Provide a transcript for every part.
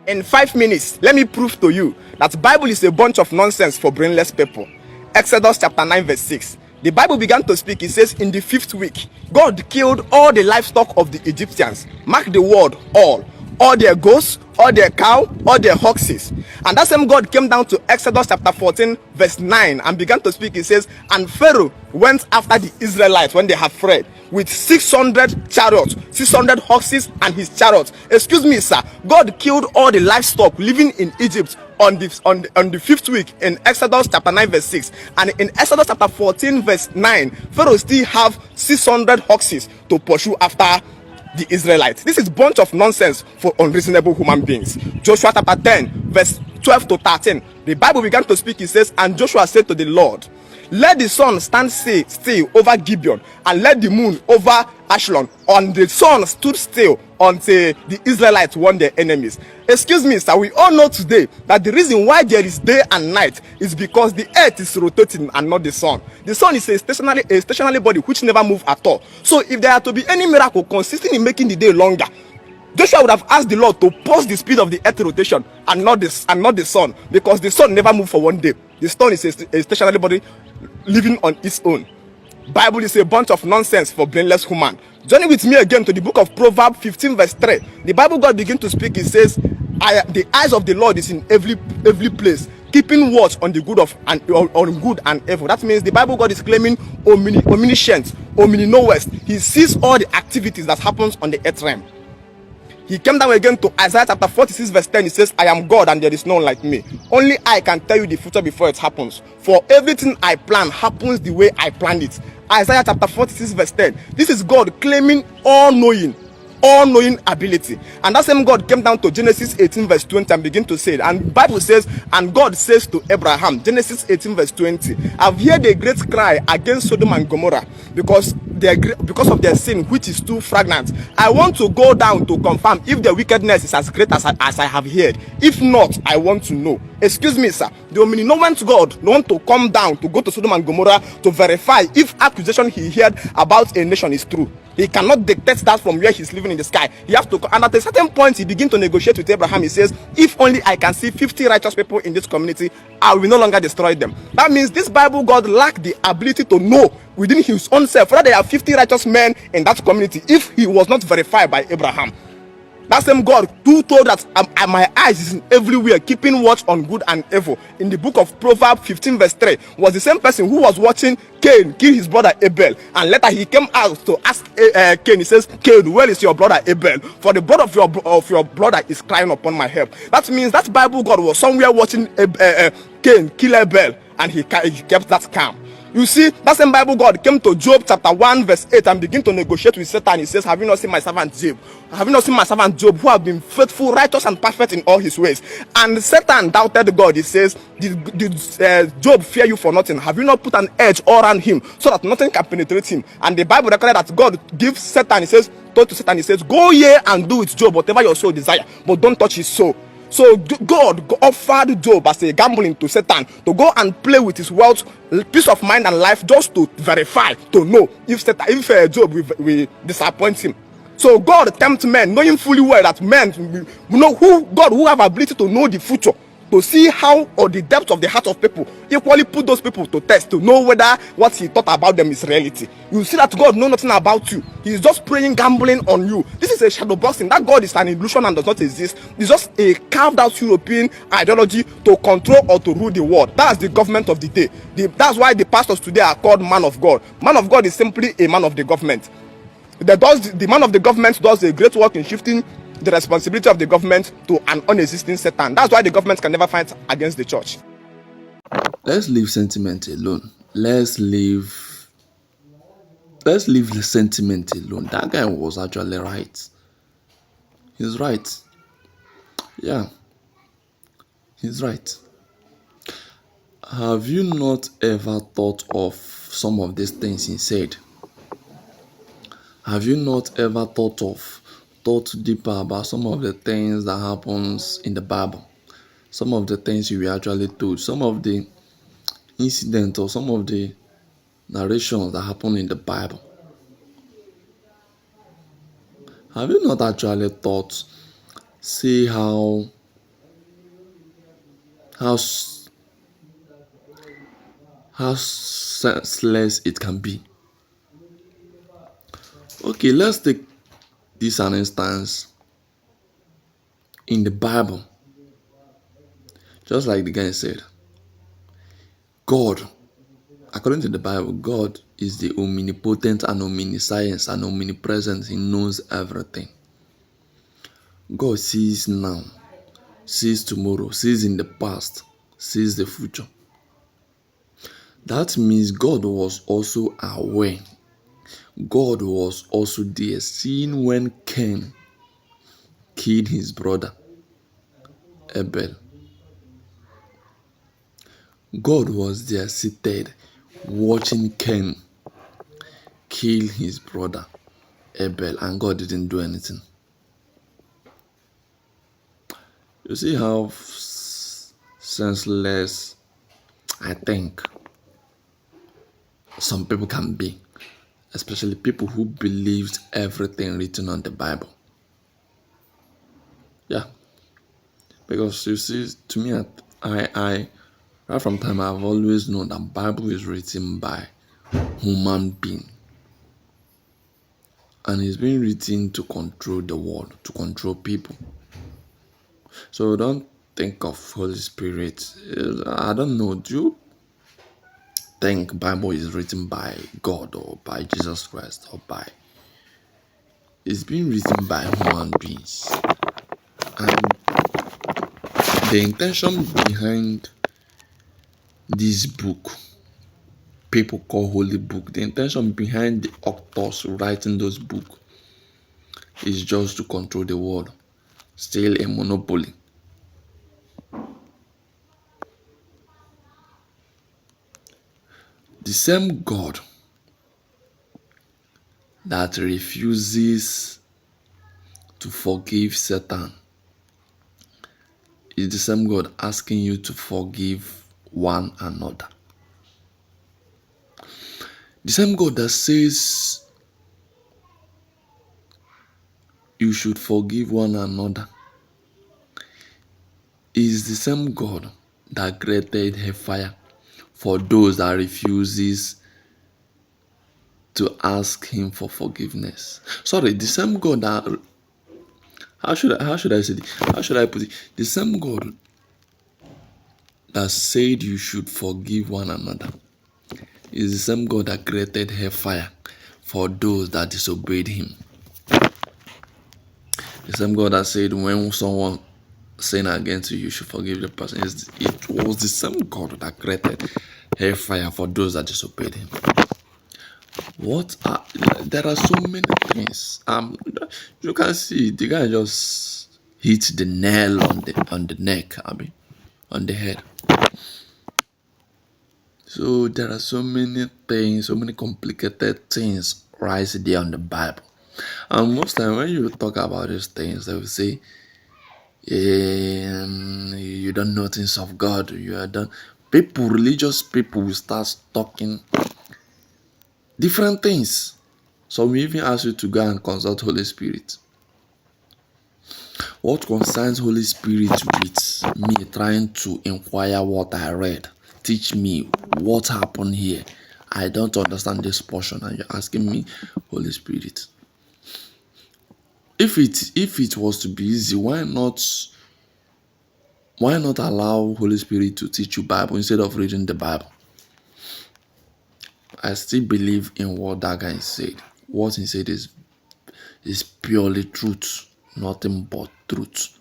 In 5 minutes, let me prove to you that the Bible is a bunch of nonsense for brainless people. Exodus chapter 9 verse 6. The Bible began to speak. It says, in the 5th week, God killed all the livestock of the Egyptians. Mark the word, all their goats, all their cow, all their oxes. And that same God came down to Exodus chapter 14 verse 9 and began to speak. It says, and Pharaoh went after the Israelites when they had fled with 600 chariots, 600 horses and his chariots. Excuse me, sir. God killed all the livestock living in Egypt on the 5th week in Exodus chapter 9 verse 6. And in Exodus chapter 14 verse 9, Pharaoh still have 600 horses to pursue after the Israelites. This is bunch of nonsense for unreasonable human beings. Joshua chapter 10 verse 12 to 13. The Bible began to speak. It says, and Joshua said to the Lord, let the sun stand still over Gibeon, and let the moon over Ashlon. And the sun stood still until the Israelites won their enemies. Excuse me, sir. We all know today that the reason why there is day and night is because the earth is rotating and not the sun. The sun is a stationary body which never moves at all. So if there are to be any miracle consisting in making the day longer, Joshua would have asked the Lord to pause the speed of the earth rotation and not the sun, because the sun never moves for one day. The sun is a stationary body living on its own. Bible is a bunch of nonsense for brainless human. Journey with me again to the book of Proverbs 15 verse 3. The Bible God begin to speak. It says, the eyes of the Lord is in every place, keeping watch on the good on good and evil. That means the Bible God is claiming omniscience, omni-knowest. He sees all the activities that happens on the earth realm. He came down again to Isaiah chapter 46 verse 10. He says, I am God and there is no one like me. Only I can tell you the future before it happens. For everything I plan happens the way I planned it. Isaiah chapter 46 verse 10. This is God claiming all-knowing ability. And that same God came down to Genesis 18 verse 20 and begin to say it. And the Bible says, and God says to Abraham, Genesis 18 verse 20, I've heard a great cry against Sodom and Gomorrah because of their sin, which is too fragrant. I want to go down to confirm if their wickedness is as great as I have heard. If not, I want to know. Excuse me, sir. The omnipotent God want to come down to go to Sodom and Gomorrah to verify if accusation he heard about a nation is true. He cannot dictate that from where he's living in the sky. He has to, and at a certain point, he begins to negotiate with Abraham. He says, if only I can see 50 righteous people in this community, I will no longer destroy them. That means this Bible God lacked the ability to know within his own self whether there are 50 righteous men in that community if he was not verified by Abraham. That same God who told that my eyes is in everywhere, keeping watch on good and evil, in the book of Proverbs 15 verse 3, was the same person who was watching Cain kill his brother Abel. And later he came out to ask Cain. He says, Cain, where is your brother Abel? For the blood of your brother is crying upon my head. That means that Bible God was somewhere watching Cain kill Abel, and he kept that calm. You see, that same Bible God came to Job chapter 1 verse 8 and begin to negotiate with Satan. He says, have you not seen my servant Job? Have you not seen my servant Job, who have been faithful, righteous, and perfect in all his ways? And Satan doubted God. He says, did Job fear you for nothing? Have you not put an edge all around him so that nothing can penetrate him? And the Bible recorded that God gives Satan, he says, told to Satan, he says, go ye and do with Job whatever your soul desire, but don't touch his soul. So God offered Job as a gambling to Satan to go and play with his wealth, peace of mind and life, just to verify, to know if Job will disappoint him. So God tempts men, knowing fully well that men know who have ability to know the future, to see how or the depth of the heart of people, equally put those people to test to know whether what he thought about them is reality. You see that God knows nothing about you. He is just praying, gambling on you. This is a shadow boxing. That God is an illusion and does not exist. It's just a carved out European ideology to control or to rule the world. That's the government of the day. That's why the pastors today are called man of God. Man of God is simply a man of the government. The man of the government does a great work in shifting the responsibility of the government to an unexisting Satan. That's why the government can never fight against the church. Let's leave sentiment alone. Let's leave the sentiment alone. That guy was actually right. He's right. Yeah, he's right. Have you not ever thought of some of these things he said? Have you not ever thought deeper about some of the things that happens in the Bible? Some of the things you were actually told, some of the incidents or some of the narrations that happen in the Bible. Have you not actually thought, see how how how senseless it can be. Okay, let's take this an instance in the Bible. Just like the guy said, God, according to the Bible, God is the omnipotent and omniscience and omnipresent. He knows everything. God sees now, sees tomorrow, sees in the past, sees the future. That means God was also aware. God was also there, seeing when Cain killed his brother Abel. God was there seated, watching Cain kill his brother Abel, and God didn't do anything. You see how senseless I think some people can be, especially people who believed everything written on the Bible. Yeah, because you see, to me, I right from time I've always known that Bible is written by human being, and it's been written to control the world, to control people. So don't think of Holy Spirit. I don't know. Do you think Bible is written by God or by Jesus Christ or by? It's been written by human beings, and the intention behind this book, people call Holy Book. The intention behind the authors writing those books is just to control the world, still a monopoly. The same God that refuses to forgive Satan is the same God asking you to forgive one another. The same God that says you should forgive one another is the same God that created hellfire for those that refuses to ask him for forgiveness. Sorry, the same God that how should I say it? How should I put it? The same God that said you should forgive one another is the same God that created hellfire for those that disobeyed him. The same God that said when someone sin against you, you should forgive the person. It was the same God that created hellfire for those that disobeyed him. There are so many things. You can see the guy just hit the nail on the neck. On the head. So there are so many things, so many complicated things right there on the Bible. And most time when you talk about these things, they will say, you don't know things of God. You are done. People, religious people, will start talking different things. So we even ask you to go and consult Holy Spirit. What concerns Holy Spirit with me trying to inquire what I read? Teach me what happened here. I don't understand this portion, and you're asking me, Holy Spirit. If it was to be easy, why not allow Holy Spirit to teach you Bible instead of reading the Bible? I still believe in what that guy said. What he said is purely truth, nothing but truth.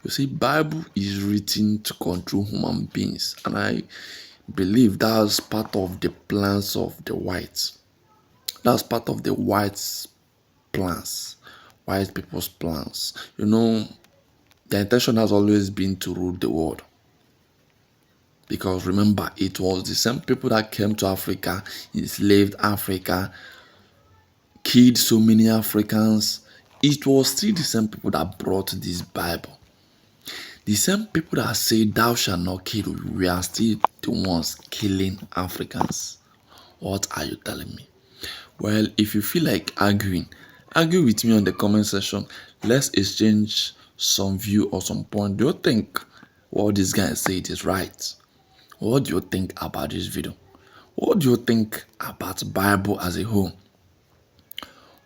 You see, Bible is written to control human beings, and I believe that's part of the plans of the whites. That's part of the whites' plans, white people's plans. You know, the intention has always been to rule the world. Because remember, it was the same people that came to Africa, enslaved Africa, killed so many Africans. It was still the same people that brought this Bible. The same people that say thou shalt not kill, we are still the ones killing Africans. What are you telling me? Well, if you feel like arguing, argue with me on the comment section. Let's exchange some view or some point. Do you think what this guy said is right. What do you think about this video? What do you think about Bible as a whole?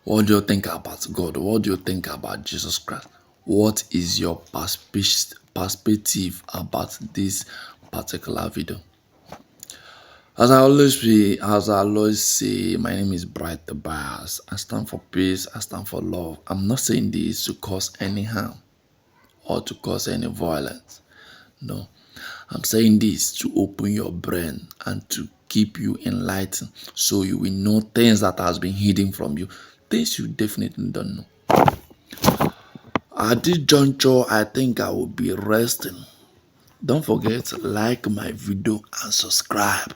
What do you think about God? What do you think about Jesus Christ? What is your perspective about this particular video? As I always say, my name is brighttobias. I stand for peace. I stand for love. I'm not saying this to cause any harm or to cause any violence. No, I'm saying this to open your brain and to keep you enlightened, so you will know things that has been hidden from you, things you definitely don't know. At this juncture, I think I will be resting. Don't forget to like my video and subscribe.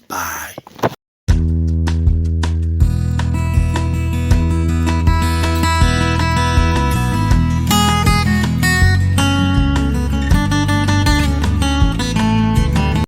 Bye.